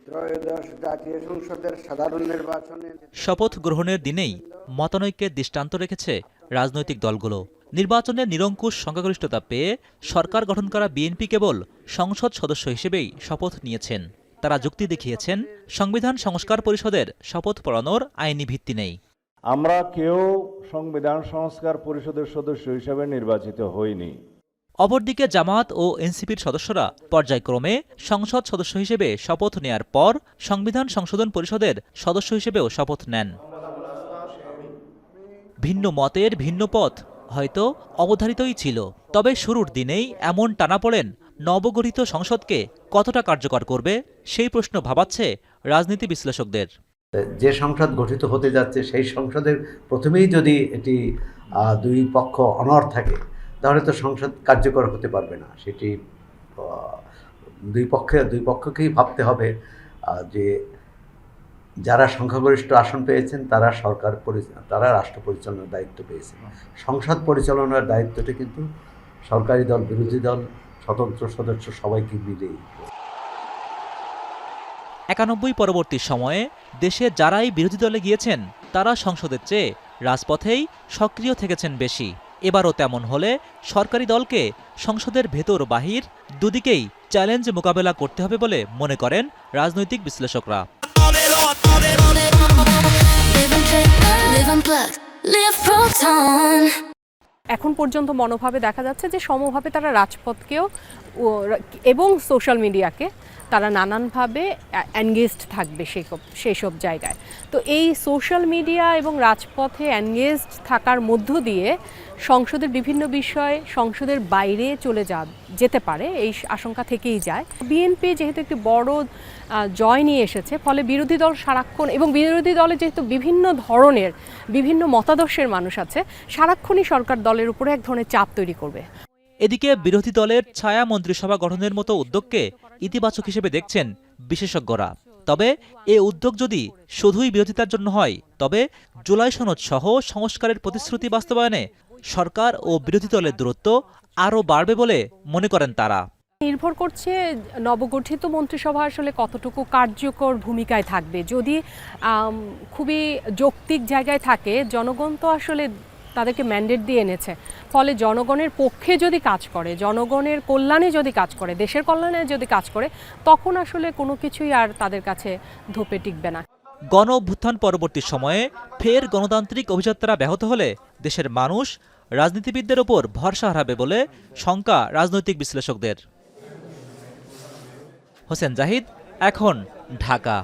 ত্রয়োদশ জাতীয় সংসদের সাধারণ নির্বাচনে শপথ গ্রহণের দিনেই মতানৈক্যের দৃষ্টান্ত রেখেছে রাজনৈতিক দলগুলো। নির্বাচনের নিরঙ্কুশ সংখ্যাগরিষ্ঠতা পেয়ে সরকার গঠন করা বিএনপি কেবল সংসদ সদস্য হিসেবেই শপথ নিয়েছেন। তারা যুক্তি দেখিয়েছেন, সংবিধান সংস্কার পরিষদের শপথ পড়ানোর আইনি ভিত্তি নেই। আমরা কেউ সংবিধান সংস্কার পরিষদের সদস্য হিসেবে নির্বাচিত হইনি। অপরদিকে জামায়াত ও এনসিপির সদস্যরা পর্যায়ক্রমে সংসদ সদস্য হিসেবে শপথ নেয়ার পর সংবিধান সংশোধন পরিষদের সদস্য হিসেবেও শপথ নেন। ভিন্ন মতের ভিন্ন পথ হয়তো অবধারিতই ছিল, তবে শুরুর দিনেই এমন টানাপোড়েন নবগঠিত সংসদকে কতটা কার্যকর করবে সেই প্রশ্ন ভাবাচ্ছে রাজনীতি বিশ্লেষকদের। যে সংসদ গঠিত হতে যাচ্ছে সেই সংসদের প্রথমেই যদি এটি দুই পক্ষ অনড় থাকে, তাহলে তো সংসদ কার্যকর হতে পারবে না। সেটি দুই পক্ষকেই ভাবতে হবে যে যারা সংখ্যাগরিষ্ঠ আসন পেয়েছেন তারা রাষ্ট্র পরিচালনার দায়িত্ব পেয়েছেন। সংসদ পরিচালনার দায়িত্বটি কিন্তু সরকারি দল, বিরোধী দল, স্বতন্ত্র সদস্য সবাইকে মিলেই। ৯১ পরবর্তী সময়ে দেশে যারাই বিরোধী দলে গিয়েছেন তারা সংসদের চেয়ে রাজপথেই সক্রিয় থেকেছেন বেশি। এবারও তেমন হলে সরকারি দলকে সংসদের ভেতর বাহির দুদিকেই চ্যালেঞ্জ মোকাবেলা করতে হবে বলে মনে করেন রাজনৈতিক বিশ্লেষকরা। এখন পর্যন্ত মনোভাবে দেখা যাচ্ছে যে সমভাবে তারা রাজপথকেও এবং সোশ্যাল মিডিয়াকে তারা নানানভাবে এনগেজড থাকবে সেই সব জায়গায়। তো এই সোশ্যাল মিডিয়া এবং রাজপথে এনগেজড থাকার মধ্য দিয়ে সংসদের বিভিন্ন বিষয় সংসদের বাইরে যেতে পারে, এই আশঙ্কা থেকেই যায়। বিএনপি যেহেতু একটি বড় জয় নিয়ে এসেছে, ফলে বিরোধী দল সারাক্ষণ, এবং বিরোধী দলে যেহেতু বিভিন্ন ধরনের বিভিন্ন মতাদর্শের মানুষ আছে, সারাক্ষণই সরকার দলের উপরে এক ধরনের চাপ তৈরি করবে। এদিকে বিরোধী দলের ছায়া মন্ত্রিসভা গঠনের মতো উদ্যোগকে ইতিবাচক হিসেবে দেখছেন বিশেষজ্ঞরা। তবে এ উদ্যোগ যদি শুধুই বিরোধিতার জন্য হয়, তবে জুলাই সনদ সহ সংস্কারের প্রতিশ্রুতি বাস্তবায়নে সরকার ও বিরোধী দলের দূরত্ব আরও বাড়বে বলে মনে করেন তারা। নির্ভর করছে নবগঠিত মন্ত্রিসভা আসলে কতটুকু কার্যকর ভূমিকায় থাকবে। যদি খুবই যৌক্তিক জায়গায় থাকে, জনগণ তো আসলে তাদেরকে ম্যান্ডেট দিয়ে এনেছে, ফলে জনগণের পক্ষে যদি কাজ করে, জনগণের কল্যাণে যদি কাজ করে, দেশের কল্যাণে যদি কাজ করে, তখন আসলে কোনো কিছুই আর তাদের কাছে ধোপে টিকবে না। গণ অভ্যুত্থান পরবর্তী সময়ে ফের গণতান্ত্রিক অভিযাত্রা ব্যাহত হলে দেশের মানুষ রাজনীতিবিদদের ওপর ভরসা হারাবে বলে শঙ্কা রাজনৈতিক বিশ্লেষকদের। হোসেন জাহিদ, এখন, ঢাকা।